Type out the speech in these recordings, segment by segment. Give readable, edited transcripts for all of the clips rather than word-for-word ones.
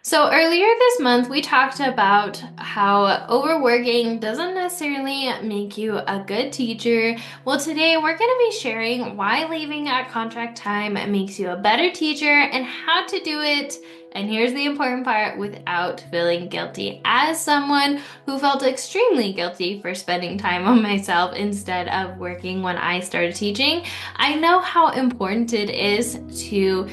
So earlier this month, we talked about how overworking doesn't necessarily make you a good teacher. Well, today we're going to be sharing why leaving at contract time makes you a better teacher and how to do it. And here's the important part without feeling guilty. As someone who felt extremely guilty for spending time on myself instead of working when I started teaching, I know how important it is to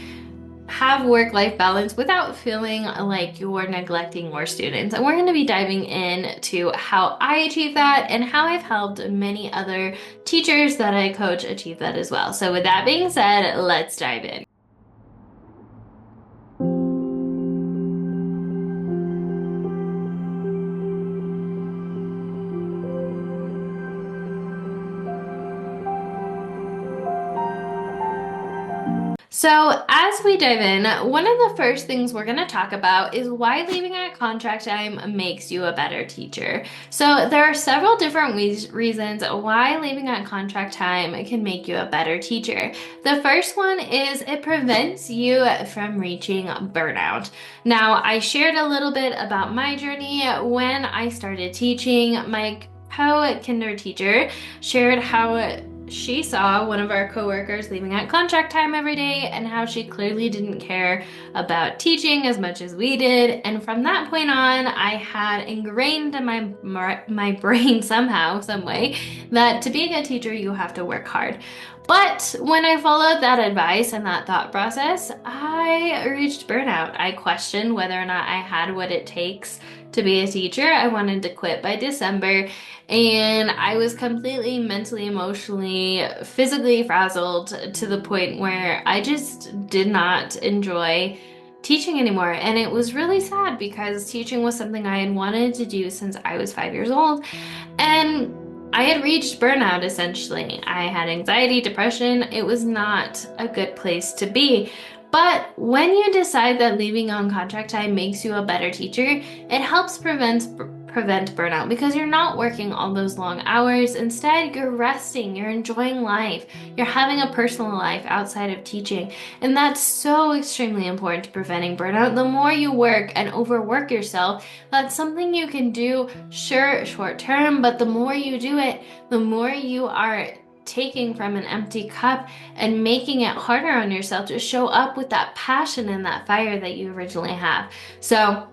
have work-life balance without feeling like you're neglecting your students. And we're going to be diving into how I achieve that and how I've helped many other teachers that I coach achieve that as well. So with that being said, let's dive in. So, as we dive in, one of the first things we're going to talk about is why leaving at contract time makes you a better teacher. So, there are several different reasons why leaving at contract time can make you a better teacher. The first one is it prevents you from reaching burnout. Now, I shared a little bit about my journey when I started teaching. My co-kinder teacher shared how she saw one of our coworkers leaving at contract time every day and how she clearly didn't care about teaching as much as we did. And from that point on, I had ingrained in my brain somehow, some way, that to be a good teacher, you have to work hard. But when I followed that advice and that thought process, I reached burnout. I questioned whether or not I had what it takes to be a teacher. I wanted to quit by December, and I was completely mentally, emotionally, physically frazzled to the point where I just did not enjoy teaching anymore. And it was really sad because teaching was something I had wanted to do since I was 5 years old. And I had reached burnout essentially. I had anxiety, depression. It was not a good place to be. But when you decide that leaving on contract time makes you a better teacher, it helps prevent burnout because you're not working all those long hours. Instead, you're resting, you're enjoying life, you're having a personal life outside of teaching. And that's so extremely important to preventing burnout. The more you work and overwork yourself, that's something you can do, sure, short term, but the more you do it, the more you are taking from an empty cup and making it harder on yourself to show up with that passion and that fire that you originally have. So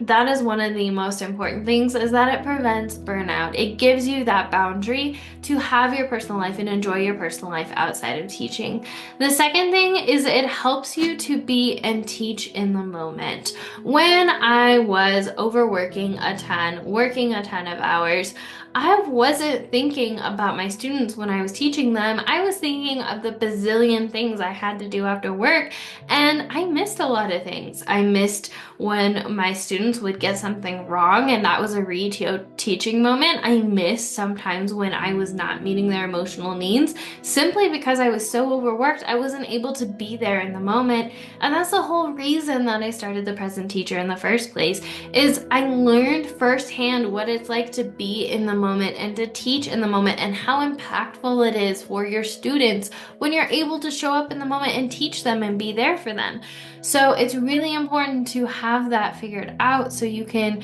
that is one of the most important things, is that it prevents burnout. It gives you that boundary to have your personal life and enjoy your personal life outside of teaching. The second thing is it helps you to be and teach in the moment. When I was overworking a ton, working a ton of hours, I wasn't thinking about my students when I was teaching them. I was thinking of the bazillion things I had to do after work, and I missed a lot of things. I missed when my students would get something wrong and that was a teaching moment. I missed sometimes when I was not meeting their emotional needs simply because I was so overworked. I wasn't able to be there in the moment. And that's the whole reason that I started the Present Teacher in the first place, is I learned firsthand what it's like to be in the moment and to teach in the moment, and how impactful it is for your students when you're able to show up in the moment and teach them and be there for them. So it's really important to have that figured out so you can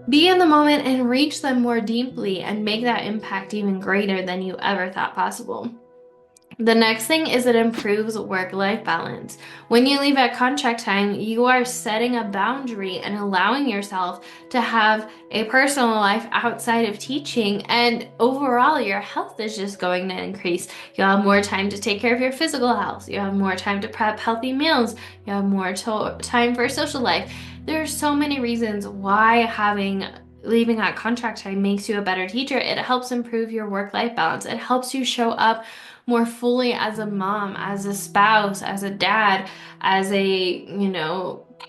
be in the moment and reach them more deeply and make that impact even greater than you ever thought possible. The next thing is it improves work-life balance. When you leave at contract time, you are setting a boundary and allowing yourself to have a personal life outside of teaching, and overall your health is just going to increase. You'll have more time to take care of your physical health. You have more time to prep healthy meals. You have more time for social life. There are so many reasons why leaving at contract time makes you a better teacher. It helps improve your work-life balance. It helps you show up more fully as a mom, as a spouse, as a dad, as a,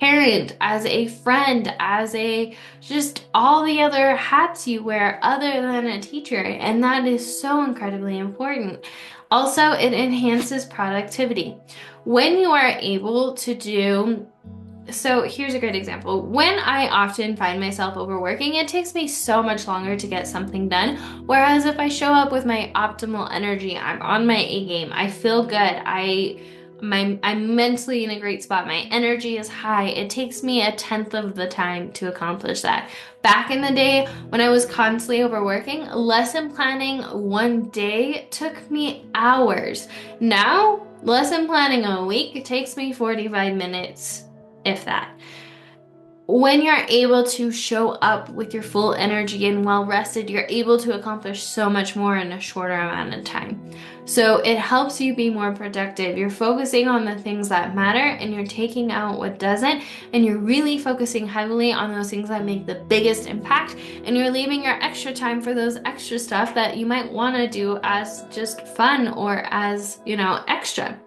parent, as a friend, as a just all the other hats you wear other than a teacher. And that is so incredibly important. Also, it enhances productivity. When you are able to do So here's a great example. When I often find myself overworking, it takes me so much longer to get something done. Whereas if I show up with my optimal energy, I'm on my A game, I feel good, I'm mentally in a great spot. My energy is high. It takes me a tenth of the time to accomplish that. Back in the day when I was constantly overworking, lesson planning one day took me hours. Now, lesson planning a week takes me 45 minutes, if that. When you're able to show up with your full energy and well rested, you're able to accomplish so much more in a shorter amount of time. So it helps you be more productive. You're focusing on the things that matter and you're taking out what doesn't, and you're really focusing heavily on those things that make the biggest impact, and you're leaving your extra time for those extra stuff that you might want to do as just fun or as, extra.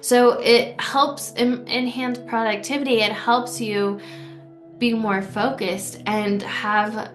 So it helps enhance productivity. It helps you be more focused and have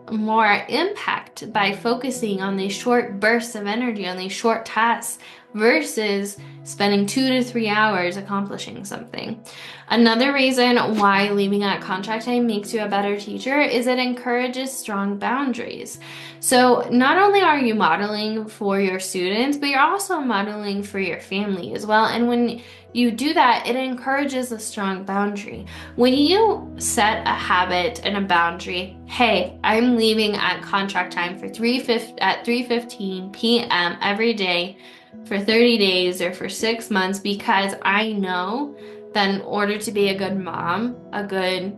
more impact by focusing on these short bursts of energy, on these short tasks, versus spending 2 to 3 hours accomplishing something. Another reason why leaving at contract time makes you a better teacher is it encourages strong boundaries. So not only are you modeling for your students, but you're also modeling for your family as well. And when you do that, it encourages a strong boundary. When you set a habit and a boundary, hey, I'm leaving at contract time at 3:15 p.m. every day for 30 days or for 6 months, because I know that in order to be a good mom, a good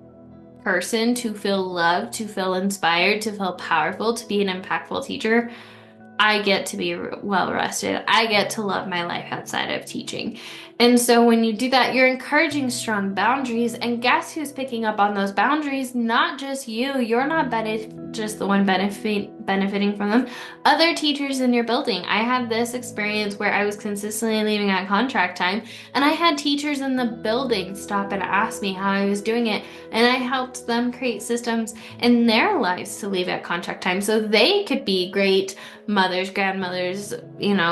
person, to feel loved, to feel inspired, to feel powerful, to be an impactful teacher, I get to be well rested. I get to love my life outside of teaching. And so when you do that, you're encouraging strong boundaries. And guess who's picking up on those boundaries? Not just you. You're not just the one benefiting from them. Other teachers in your building. I had this experience where I was consistently leaving at contract time, and I had teachers in the building stop and ask me how I was doing it. And I helped them create systems in their lives to leave at contract time so they could be great mothers, grandmothers,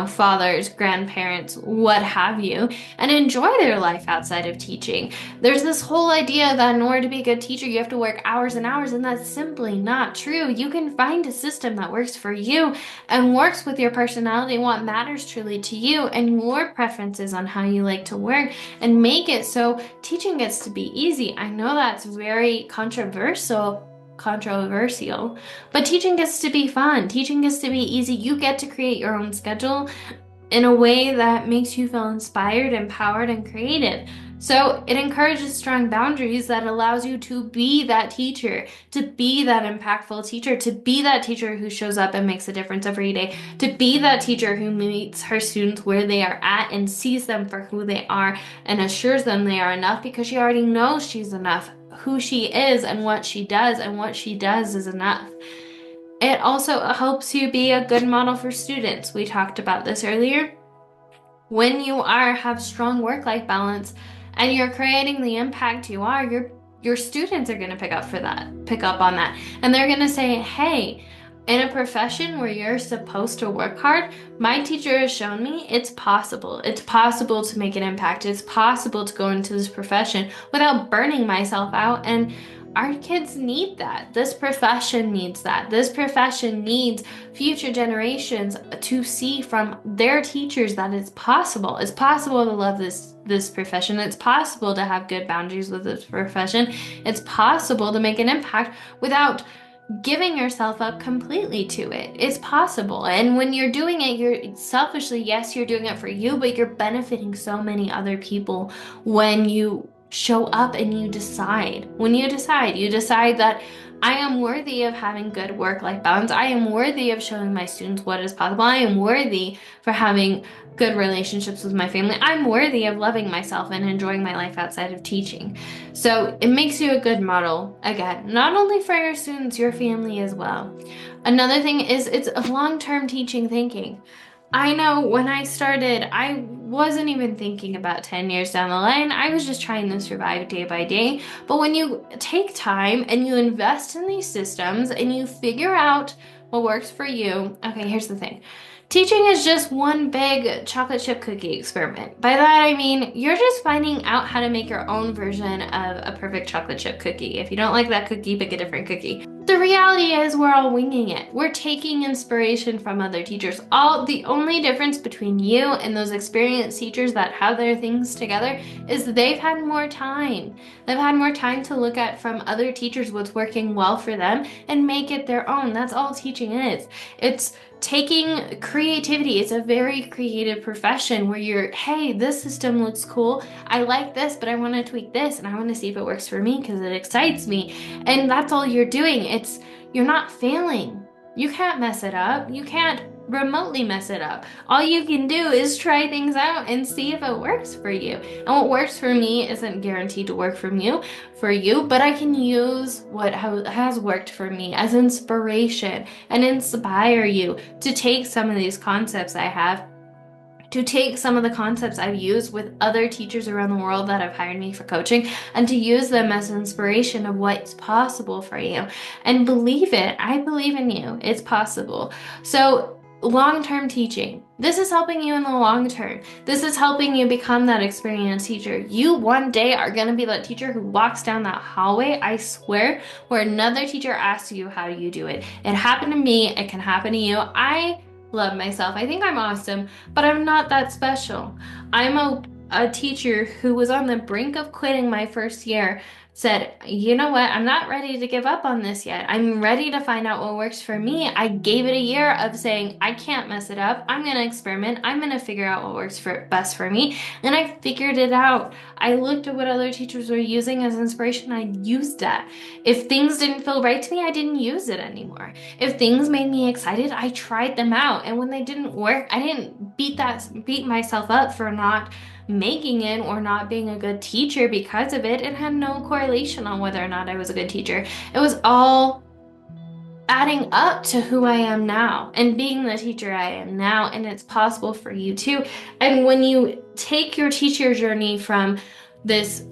fathers, grandparents, what have you, and enjoy their life outside of teaching. There's this whole idea that in order to be a good teacher, you have to work hours and hours, and that's simply not true. You can find a system that works for you and works with your personality, what matters truly to you, and your preferences on how you like to work, and make it so teaching gets to be easy. I know that's very controversial, but teaching gets to be fun. Teaching gets to be easy. You get to create your own schedule in a way that makes you feel inspired, empowered, and creative. So it encourages strong boundaries that allows you to be that teacher, to be that impactful teacher, to be that teacher who shows up and makes a difference every day, to be that teacher who meets her students where they are at and sees them for who they are and assures them they are enough, because she already knows she's enough, who she is and what she does, and what she does is enough. It also helps you be a good model for students. We talked about this earlier. When you have strong work-life balance and you're creating the impact you are, your students are going to pick up on that. And they're going to say, hey, in a profession where you're supposed to work hard, my teacher has shown me it's possible. It's possible to make an impact. It's possible to go into this profession without burning myself out. And our kids need that. This profession needs that. This profession needs future generations to see from their teachers that it's possible. It's possible to love this profession. It's possible to have good boundaries with this profession. It's possible to make an impact without giving yourself up completely to it. It's possible. And when you're doing it, you're selfishly, yes, you're doing it for you, but you're benefiting so many other people when you show up and you decide. When you decide that I am worthy of having good work-life balance. I am worthy of showing my students what is possible. I am worthy for having good relationships with my family. I'm worthy of loving myself and enjoying my life outside of teaching. So it makes you a good model, again, not only for your students, your family as well. Another thing is it's long-term teaching thinking. I know when I started, I wasn't even thinking about 10 years down the line. I was just trying to survive day by day. But when you take time and you invest in these systems and you figure out what works for you, okay, here's the thing. Teaching is just one big chocolate chip cookie experiment. By that I mean, you're just finding out how to make your own version of a perfect chocolate chip cookie. If you don't like that cookie, pick a different cookie. The the reality is we're all winging it. We're taking inspiration from other teachers. The only difference between you and those experienced teachers that have their things together is they've had more time. They've had more time to look at from other teachers what's working well for them and make it their own. That's all teaching is. It's taking creativity. It's a very creative profession where hey, this system looks cool. I like this, but I want to tweak this and I want to see if it works for me because it excites me. And that's all you're doing. You're not failing. You can't mess it up. You can't remotely mess it up. All you can do is try things out and see if it works for you. And what works for me isn't guaranteed to work for you, but I can use what has worked for me as inspiration and inspire you to take some of these concepts I have, to take some of the concepts I've used with other teachers around the world that have hired me for coaching and to use them as inspiration of what's possible for you. And believe it, I believe in you. It's possible. So long-term teaching. This is helping you in the long term. This is helping you become that experienced teacher. You one day are going to be that teacher who walks down that hallway, I swear, where another teacher asks you, how do you do it? It happened to me. It can happen to you. I love myself. I think I'm awesome, but I'm not that special. I'm a teacher who was on the brink of quitting my first year, said, you know what, I'm not ready to give up on this yet. I'm ready to find out what works for me. I gave it a year of saying, I can't mess it up. I'm going to experiment. I'm going to figure out what works best for me. And I figured it out. I looked at what other teachers were using as inspiration. I used that. If things didn't feel right to me, I didn't use it anymore. If things made me excited, I tried them out. And when they didn't work, I didn't beat myself up for not making it or not being a good teacher because of it. It had no correlation on whether or not I was a good teacher. It was all adding up to who I am now and being the teacher I am now, and it's possible for you too. And when you take your teacher journey from this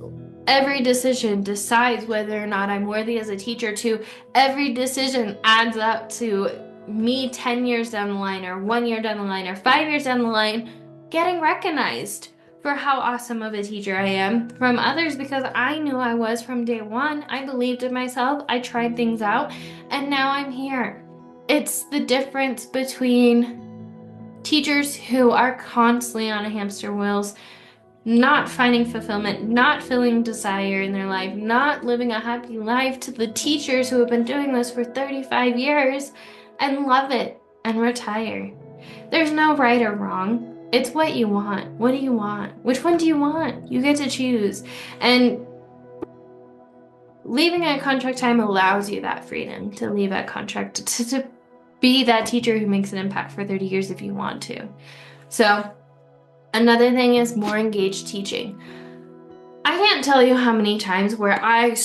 every decision decides whether or not I'm worthy as a teacher to every decision adds up to me 10 years down the line or 1 year down the line or 5 years down the line getting recognized for how awesome of a teacher I am from others because I knew I was from day one. I believed in myself. I tried things out and now I'm here. It's the difference between teachers who are constantly on a hamster wheels, not finding fulfillment, not feeling desire in their life, not living a happy life, to the teachers who have been doing this for 35 years and love it and retire. There's no right or wrong. It's what you want. What do you want? Which one do you want? You get to choose. And leaving at contract time allows you that freedom to leave at contract, to be that teacher who makes an impact for 30 years if you want to. So another thing is more engaged teaching. I can't tell you how many times where I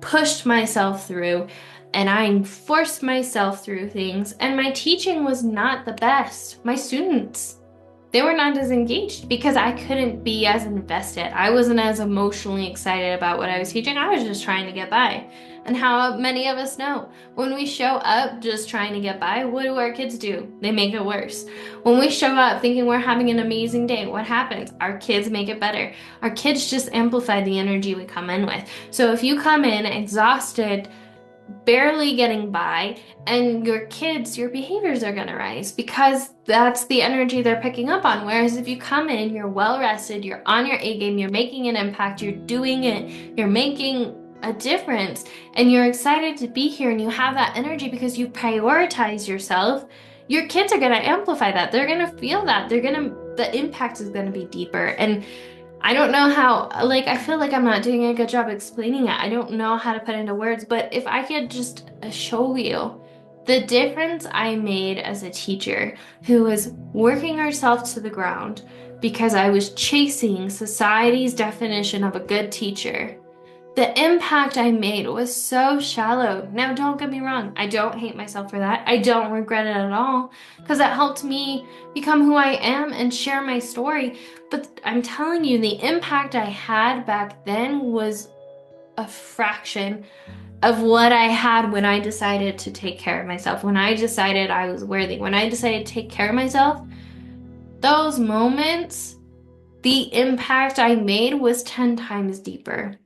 pushed myself through and I forced myself through things and my teaching was not the best. My students, they were not as engaged because I couldn't be as invested. I wasn't as emotionally excited about what I was teaching. I was just trying to get by. And how many of us know, when we show up just trying to get by, what do our kids do? They make it worse. When we show up thinking we're having an amazing day, what happens? Our kids make it better. Our kids just amplify the energy we come in with. So if you come in exhausted, barely getting by, and your kids, your behaviors are going to rise because that's the energy they're picking up on. Whereas if you come in, you're well rested, you're on your A game, you're making an impact, you're doing it, you're making a difference, and you're excited to be here and you have that energy because you prioritize yourself, your kids are going to amplify that. They're going to feel that. The impact is going to be deeper. And I don't know how, I feel like I'm not doing a good job explaining it. I don't know how to put into words, but if I could just show you the difference I made as a teacher who was working herself to the ground because I was chasing society's definition of a good teacher. The impact I made was so shallow. Now, don't get me wrong. I don't hate myself for that. I don't regret it at all because it helped me become who I am and share my story. But I'm telling you, the impact I had back then was a fraction of what I had when I decided to take care of myself, when I decided I was worthy, when I decided to take care of myself. Those moments, the impact I made was 10 times deeper.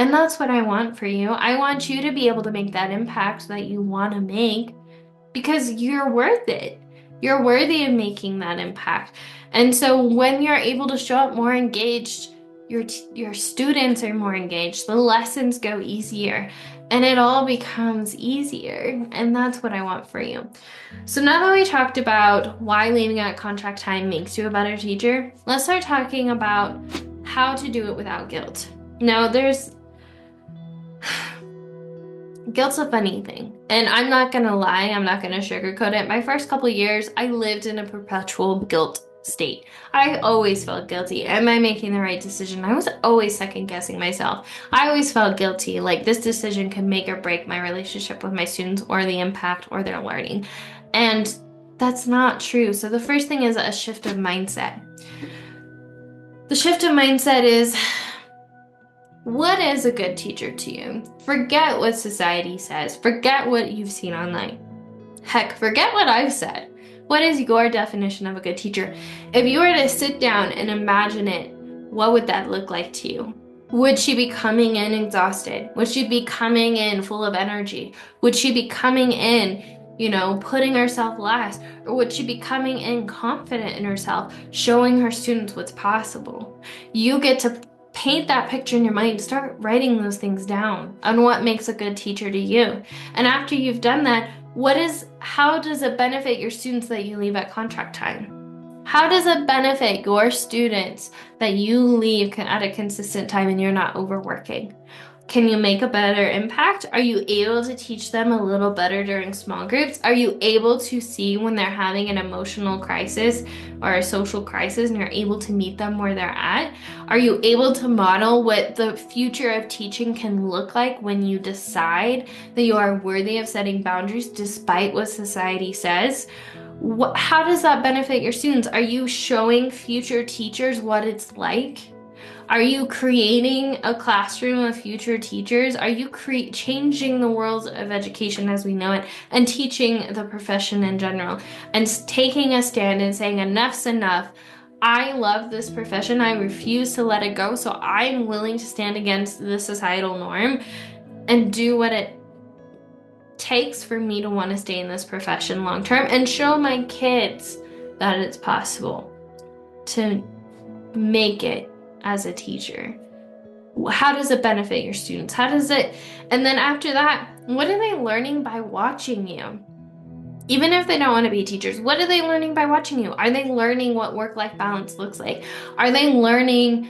And that's what I want for you. I want you to be able to make that impact that you want to make because you're worth it. You're worthy of making that impact. And so when you're able to show up more engaged, your students are more engaged, the lessons go easier, and it all becomes easier. And that's what I want for you. So now that we talked about why leaving at contract time makes you a better teacher, let's start talking about how to do it without guilt. Now, guilt's a funny thing, and I'm not gonna lie, I'm not gonna sugarcoat it. My first couple years, I lived in a perpetual guilt state. I always felt guilty. Am I making the right decision? I was always second guessing myself. I always felt guilty, like this decision could make or break my relationship with my students or the impact or their learning. And that's not true. So the first thing is a shift of mindset. The shift of mindset is, what is a good teacher to you? Forget what society says. Forget what you've seen online. Heck, forget what I've said. What is your definition of a good teacher? If you were to sit down and imagine it, what would that look like to you? Would she be coming in exhausted? Would she be coming in full of energy? Would she be coming in, putting herself last? Or would she be coming in confident in herself, showing her students what's possible? You get to paint that picture in your mind, start writing those things down on what makes a good teacher to you. And after you've done that, how does it benefit your students that you leave at contract time? How does it benefit your students that you leave at a consistent time and you're not overworking? Can you make a better impact? Are you able to teach them a little better during small groups? Are you able to see when they're having an emotional crisis or a social crisis and you're able to meet them where they're at? Are you able to model what the future of teaching can look like when you decide that you are worthy of setting boundaries despite what society says? How does that benefit your students? Are you showing future teachers what it's like? Are you creating a classroom of future teachers? Are you changing the world of education as we know it and teaching the profession in general and taking a stand and saying enough's enough? I love this profession. I refuse to let it go. So I'm willing to stand against the societal norm and do what it takes for me to want to stay in this profession long term and show my kids that it's possible to make it as a teacher. How does it benefit your students? And then after that, what are they learning by watching you? Even if they don't want to be teachers, what are they learning by watching you? Are they learning what work-life balance looks like? Are they learning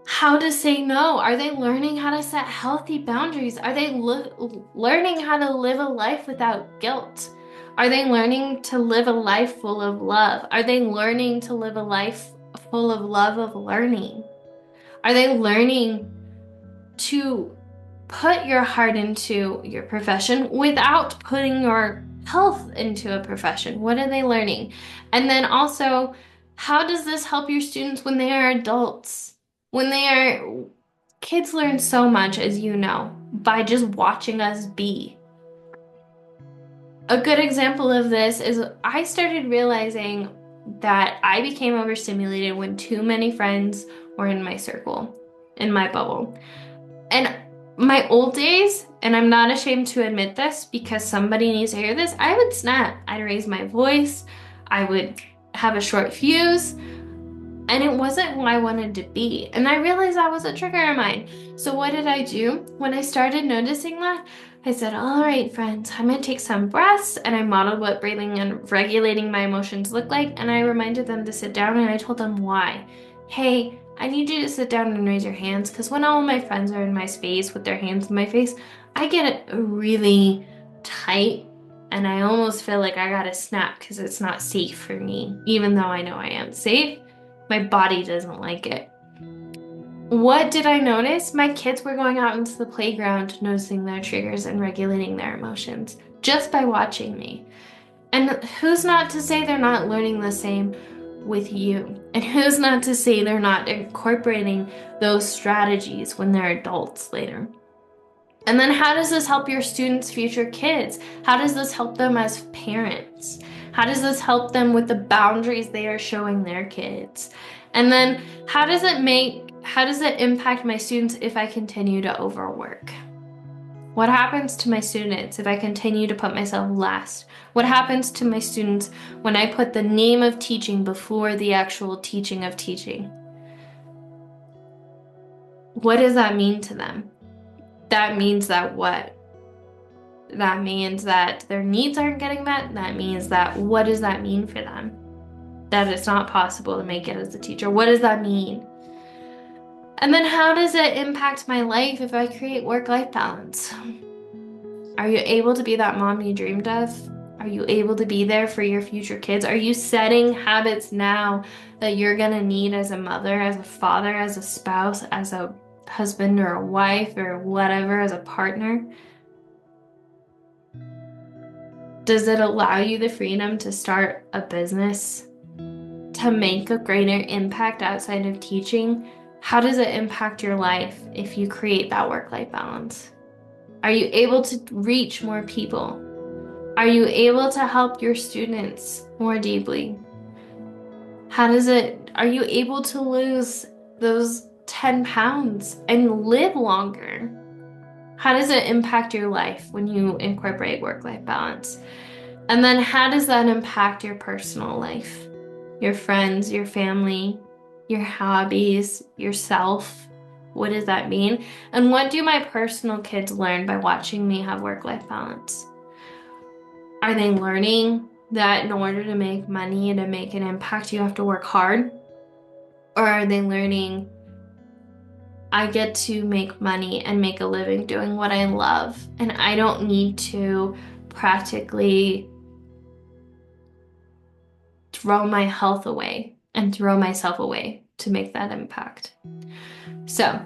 how to say no? Are they learning how to set healthy boundaries? Are they learning how to live a life without guilt? Are they learning to live a life full of love? Are they learning to live a life full of love of learning? Are they learning to put your heart into your profession without putting your health into a profession? What are they learning? And then also, how does this help your students when they are adults? Kids learn so much, as you know, by just watching us be. A good example of this is I started realizing that I became overstimulated when too many friends were in my circle, in my bubble. And my old days, and I'm not ashamed to admit this because somebody needs to hear this, I would snap. I'd raise my voice. I would have a short fuse. And it wasn't who I wanted to be. And I realized that was a trigger of mine. So what did I do? When I started noticing that, I said, all right, friends, I'm gonna take some breaths. And I modeled what breathing and regulating my emotions look like. And I reminded them to sit down and I told them why. Hey, I need you to sit down and raise your hands because when all my friends are in my space with their hands in my face, I get really tight and I almost feel like I gotta snap because it's not safe for me, even though I know I am safe. My body doesn't like it. What did I notice? My kids were going out into the playground, noticing their triggers and regulating their emotions just by watching me. And who's not to say they're not learning the same with you? And who's not to say they're not incorporating those strategies when they're adults later? And then how does this help your students' future kids? How does this help them as parents? How does this help them with the boundaries they are showing their kids? And then how does it make How does it impact my students if I continue to overwork? What happens to my students if I continue to put myself last? What happens to my students when I put the name of teaching before the actual teaching of teaching? What does that mean to them? That means that what? That means that their needs aren't getting met. That means that what does that mean for them? That it's not possible to make it as a teacher. What does that mean? And then how does it impact my life if I create work-life balance? Are you able to be that mom you dreamed of? Are you able to be there for your future kids? Are you setting habits now that you're gonna need as a mother, as a father, as a spouse, as a husband or a wife or whatever, as a partner? Does it allow you the freedom to start a business, to make a greater impact outside of teaching? How does it impact your life if you create that work-life balance? Are you able to reach more people? Are you able to help your students more deeply? Are you able to lose those 10 pounds and live longer? How does it impact your life when you incorporate work-life balance? And then how does that impact your personal life? Your friends, your family, your hobbies, yourself? What does that mean? And what do my personal kids learn by watching me have work-life balance? Are they learning that in order to make money and to make an impact, you have to work hard? Or are they learning, I get to make money and make a living doing what I love, and I don't need to practically throw my health away and throw myself away to make that impact? So,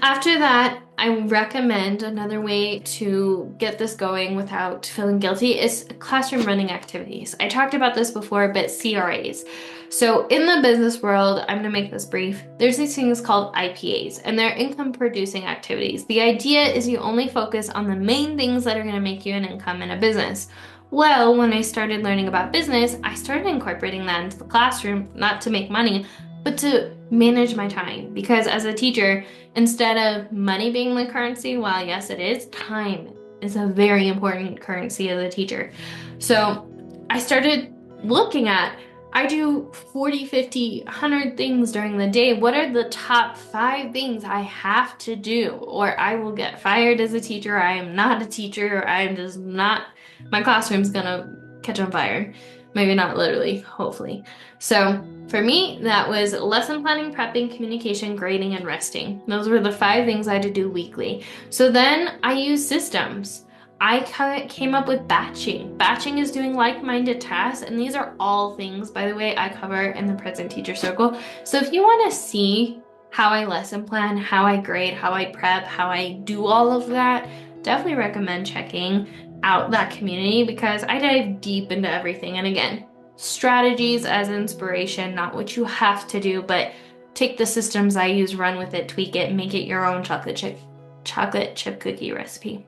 after that, I recommend another way to get this going without feeling guilty is classroom running activities. I talked about this before, but CRAs. So in the business world, I'm gonna make this brief. There's these things called IPAs, and they're income producing activities. The idea is you only focus on the main things that are gonna make you an income in a business. Well, when I started learning about business, I started incorporating that into the classroom, not to make money, but to manage my time. Because as a teacher, instead of money being the currency, while yes, it is, time is a very important currency as a teacher. So I started looking at, I do 40, 50, 100 things during the day. What are the top 5 things I have to do? Or I will get fired as a teacher. I am not a teacher. I am just not, my classroom's gonna catch on fire. Maybe not literally, hopefully. So for me, that was lesson planning, prepping, communication, grading, and resting. Those were the 5 things I had to do weekly. So then I used systems. I came up with batching. Batching is doing like-minded tasks, and these are all things, by the way, I cover in the Present Teacher Circle. So if you want to see how I lesson plan, how I grade, how I prep, how I do all of that, definitely recommend checking out that community because I dive deep into everything. And again, strategies as inspiration, not what you have to do, but take the systems I use, run with it, tweak it, make it your own chocolate chip cookie recipe.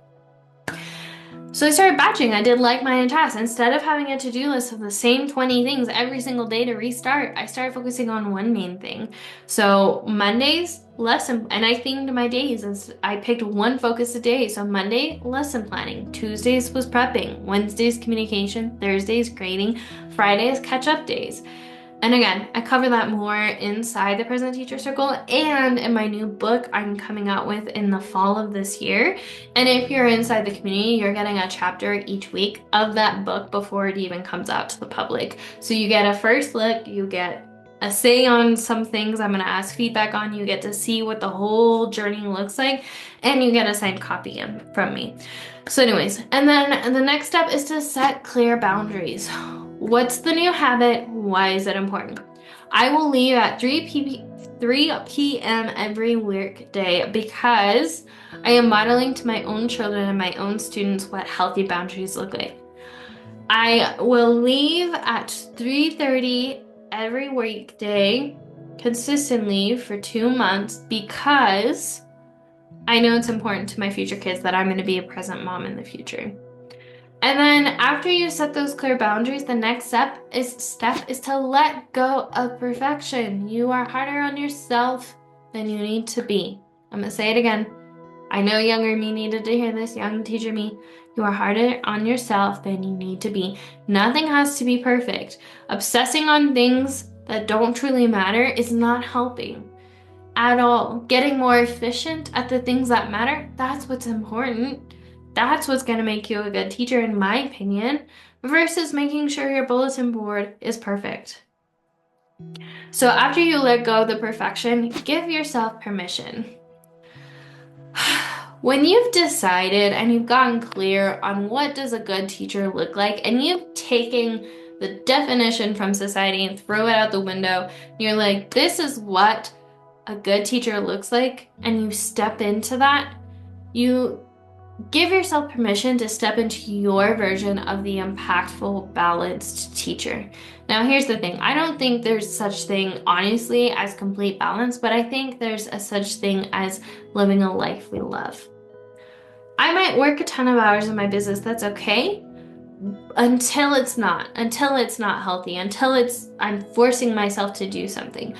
So I started batching. I did like-minded tasks. Instead of having a to-do list of the same 20 things every single day to restart, I started focusing on one main thing. So Mondays, lesson, and I themed my days as I picked one focus a day. So Monday, lesson planning. Tuesdays was prepping. Wednesdays, communication. Thursdays, grading. Fridays, catch-up days. And again, I cover that more inside the Present Teacher Circle and in my new book I'm coming out with in the fall of this year. And if you're inside the community, you're getting a chapter each week of that book before it even comes out to the public. So you get a first look, you get a say on some things I'm gonna ask feedback on, you get to see what the whole journey looks like, and you get a signed copy from me. So anyways, and then the next step is to set clear boundaries. What's the new habit? Why is it important? I will leave at 3 p.m. every work day because I am modeling to my own children and my own students what healthy boundaries look like. I will leave at 3:30 every weekday consistently for 2 months because I know it's important to my future kids that I'm going to be a present mom in the future. And then after you set those clear boundaries, the next step is to let go of perfection. You are harder on yourself than you need to be. I'm gonna say it again. I know younger me needed to hear this, young teacher me. You are harder on yourself than you need to be. Nothing has to be perfect. Obsessing on things that don't truly matter is not helping at all. Getting more efficient at the things that matter, that's what's important. That's what's going to make you a good teacher, in my opinion, versus making sure your bulletin board is perfect. So after you let go of the perfection, give yourself permission. When you've decided and you've gotten clear on what does a good teacher look like, and you've taken the definition from society and throw it out the window, and you're like, this is what a good teacher looks like, and you step into that, you give yourself permission to step into your version of the impactful, balanced teacher. Now, here's the thing. I don't think there's such thing, honestly, as complete balance, but I think there's a such thing as living a life we love. I might work a ton of hours in my business. That's okay. Until it's not healthy, until I'm forcing myself to do something.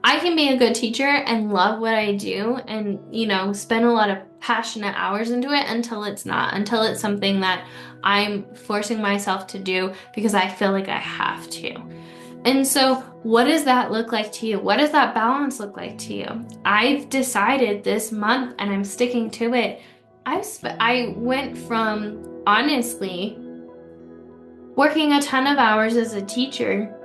I can be a good teacher and love what I do and, spend a lot of passionate hours into it until it's something that I'm forcing myself to do because I feel like I have to. And so what does that look like to you? What does that balance look like to you? I've decided this month, and I'm sticking to it. I went from, honestly, working a ton of hours as a teacher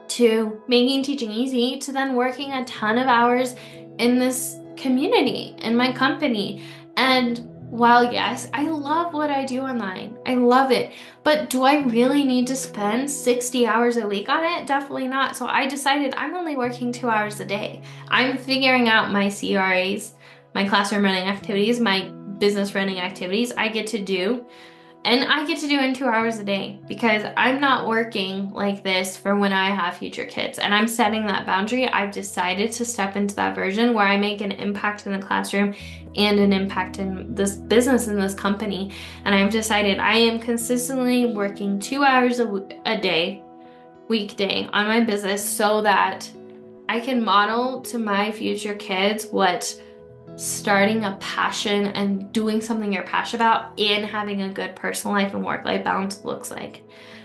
to making teaching easy, to then working a ton of hours in this community, in my company. And while yes, I love what I do online, I love it, but do I really need to spend 60 hours a week on it? Definitely not. So I decided I'm only working 2 hours a day. I'm figuring out my CRAs, my classroom running activities, my business running activities I get to do. And I get to do it in 2 hours a day because I'm not working like this for when I have future kids. And I'm setting that boundary. I've decided to step into that version where I make an impact in the classroom and an impact in this business, in this company. And I've decided I am consistently working 2 hours a day, weekday, on my business so that I can model to my future kids what starting a passion and doing something you're passionate about and having a good personal life and work-life balance looks like.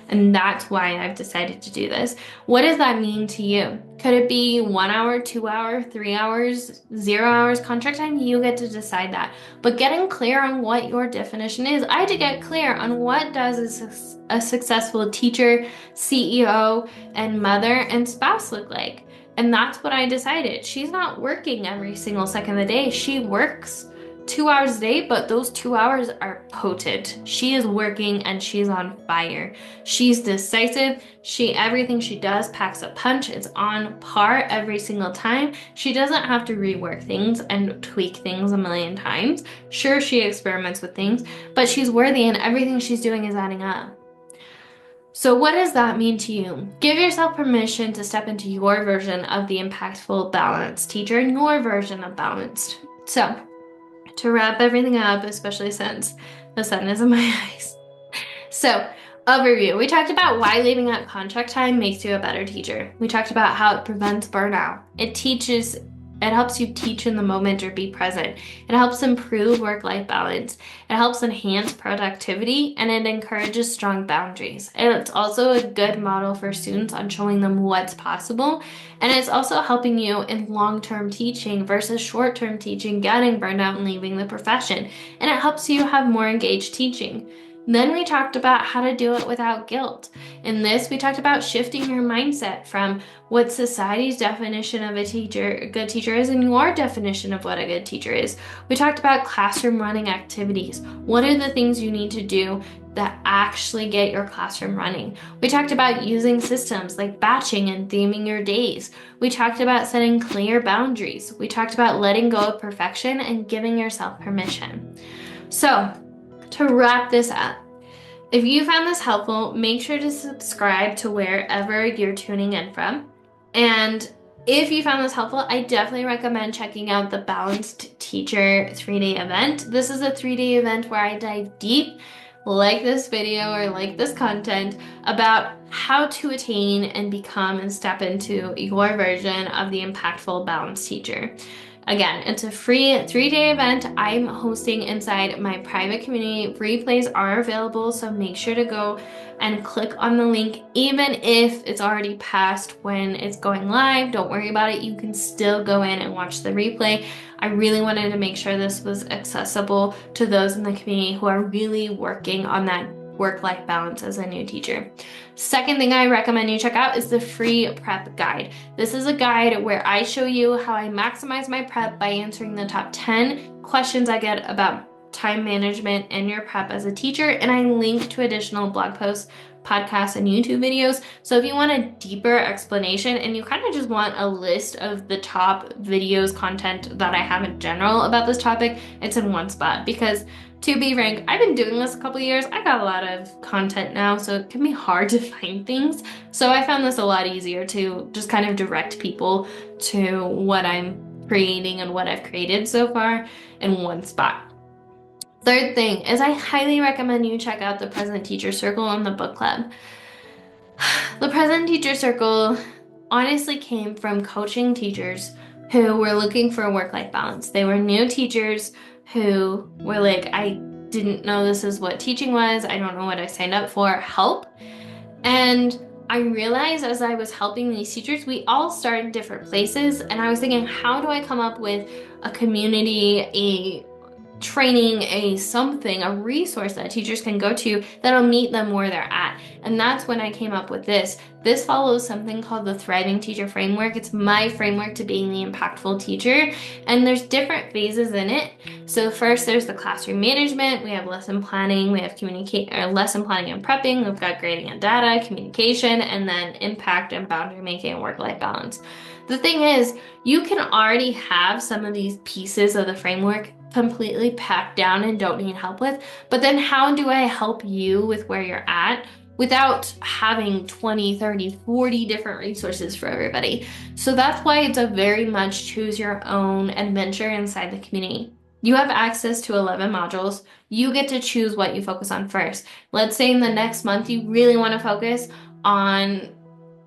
And that's why I've decided to do this. What does that mean to you? Could it be 1 hour, 2 hour, 3 hours, 0 hours contract time? You get to decide that. But getting clear on what your definition is. I had to get clear on what does a successful teacher, CEO, and mother and spouse look like. And that's what I decided. She's not working every single second of the day. She works 2 hours a day, but those 2 hours are potent. She is working and she's on fire. She's decisive. Everything she does packs a punch. It's on par every single time. She doesn't have to rework things and tweak things a million times. Sure, she experiments with things, but she's worthy and everything she's doing is adding up. So what does that mean to you? Give yourself permission to step into your version of the impactful, balanced teacher and your version of balanced. So to wrap everything up, especially since the sun is in my eyes. So overview, we talked about why leaving at contract time makes you a better teacher. We talked about how it prevents burnout. It helps you teach in the moment or be present. It helps improve work-life balance. It helps enhance productivity, and it encourages strong boundaries. And it's also a good model for students on showing them what's possible. And it's also helping you in long-term teaching versus short-term teaching, getting burned out and leaving the profession. And it helps you have more engaged teaching. Then we talked about how to do it without guilt. In this, we talked about shifting your mindset from what society's definition of a good teacher is and your definition of what a good teacher is. We talked about classroom running activities. What are the things you need to do that actually get your classroom running? We talked about using systems like batching and theming your days. We talked about setting clear boundaries. We talked about letting go of perfection and giving yourself permission. So, to wrap this up, if you found this helpful, make sure to subscribe to wherever you're tuning in from. And if you found this helpful, I definitely recommend checking out the Balanced Teacher 3-day event. This is a 3-day event where I dive deep like this video or like this content about how to attain and become and step into your version of the impactful balanced teacher. Again, it's a free 3-day event I'm hosting inside my private community. Replays are available, so make sure to go and click on the link. Even if it's already past when it's going live, don't worry about it. You can still go in and watch the replay. I really wanted to make sure this was accessible to those in the community who are really working on that work-life balance as a new teacher. Second thing I recommend you check out is the free prep guide. This is a guide where I show you how I maximize my prep by answering the top 10 questions I get about time management and your prep as a teacher, and I link to additional blog posts, podcasts, and YouTube videos. So if you want a deeper explanation and you kind of just want a list of the top videos, content that I have in general about this topic, it's in one spot. Because to be frank, I've been doing this a couple years. I got a lot of content now, so it can be hard to find things. So I found this a lot easier to just kind of direct people to what I'm creating and what I've created so far in one spot. Third thing is I highly recommend you check out the Present Teacher Circle and the book club. The Present Teacher Circle honestly came from coaching teachers who were looking for a work-life balance. They were new teachers who were like, I didn't know this is what teaching was. I don't know what I signed up for. Help. And I realized as I was helping these teachers, we all start in different places. And I was thinking, how do I come up with a community, a training, a resource that teachers can go to that'll meet them where they're at? And that's when I came up with this. This follows something called the Thriving Teacher Framework. It's my framework to being the impactful teacher, and there's different phases in it. So first there's the classroom management, we have lesson planning, we have lesson planning and prepping, we've got grading and data, communication, and then impact and boundary making and work-life balance. The thing is, you can already have some of these pieces of the framework completely packed down and don't need help with, but then how do I help you with where you're at without having 20, 30, 40 different resources for everybody? So that's why it's a very much choose your own adventure inside the community. You have access to 11 modules. You get to choose what you focus on first. Let's say in the next month you really want to focus on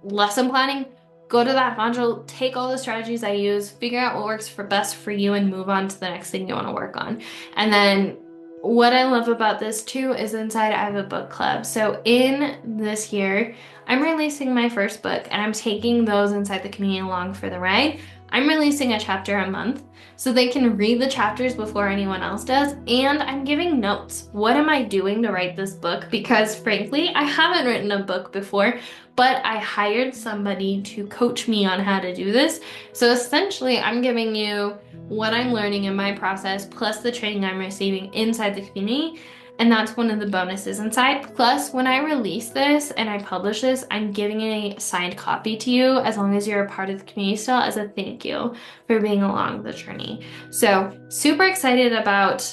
lesson planning. Go to that module, take all the strategies I use, figure out what works best for you, and move on to the next thing you want to work on. And then what I love about this too is inside I have a book club. So in this year, I'm releasing my first book, and I'm taking those inside the community along for the ride. I'm releasing a chapter a month so they can read the chapters before anyone else does, and I'm giving notes. What am I doing to write this book? Because frankly, I haven't written a book before, but I hired somebody to coach me on how to do this. So essentially, I'm giving you what I'm learning in my process, plus the training I'm receiving inside the community. And that's one of the bonuses inside. Plus, when I release this and I publish this, I'm giving a signed copy to you as long as you're a part of the community still as a thank you for being along the journey. So super excited about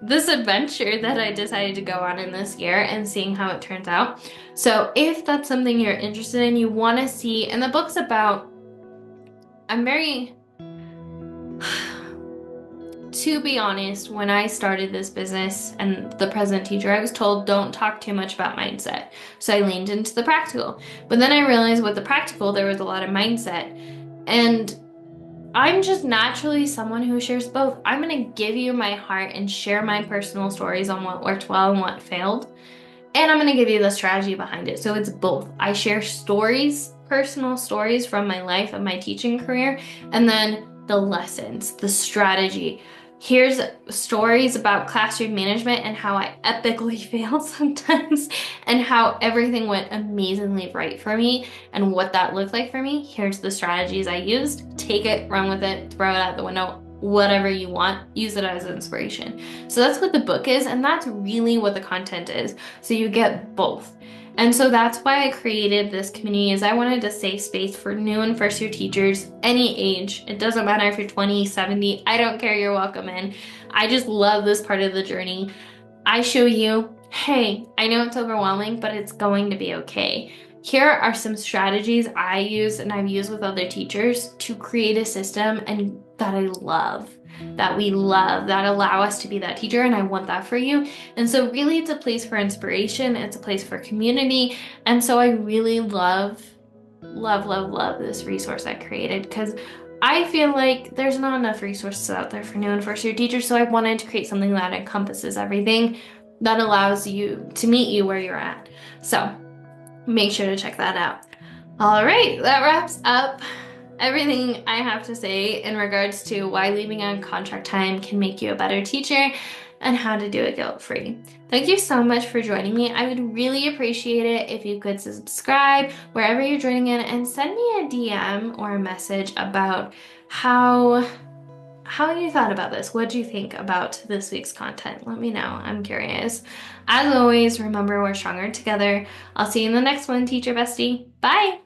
this adventure that I decided to go on in this year and seeing how it turns out. So if that's something you're interested in, you want to see, and the book's about, to be honest, when I started this business and the Present Teacher, I was told don't talk too much about mindset. So I leaned into the practical. But then I realized with the practical, there was a lot of mindset. And I'm just naturally someone who shares both. I'm going to give you my heart and share my personal stories on what worked well and what failed. And I'm going to give you the strategy behind it. So it's both. I share stories, personal stories from my life and my teaching career, and then the lessons, the strategy. Here's stories about classroom management and how I epically failed sometimes and how everything went amazingly right for me and what that looked like for me. Here's the strategies I used. Take it, run with it, throw it out the window, whatever you want, use it as inspiration. So that's what the book is, and that's really what the content is. So you get both. And so that's why I created this community, is I wanted a safe space for new and first year teachers, any age. It doesn't matter if you're 20, 70, I don't care, you're welcome in. I just love this part of the journey. I show you, hey, I know it's overwhelming, but it's going to be okay. Here are some strategies I use and I've used with other teachers to create a system and that I love, that we love, that allow us to be that teacher, and I want that for you. And so really it's a place for inspiration, it's a place for community. And so I really love this resource I created because I feel like there's not enough resources out there for new and first year teachers. So I wanted to create something that encompasses everything that allows you to meet you where you're at. So make sure to check that out. All right, that wraps up everything I have to say in regards to why leaving on contract time can make you a better teacher and how to do it guilt-free. Thank you so much for joining me. I would really appreciate it if you could subscribe wherever you're joining in and send me a DM or a message about how you thought about this. What do you think about this week's content? Let me know. I'm curious. As always, remember we're stronger together. I'll see you in the next one, teacher bestie. Bye.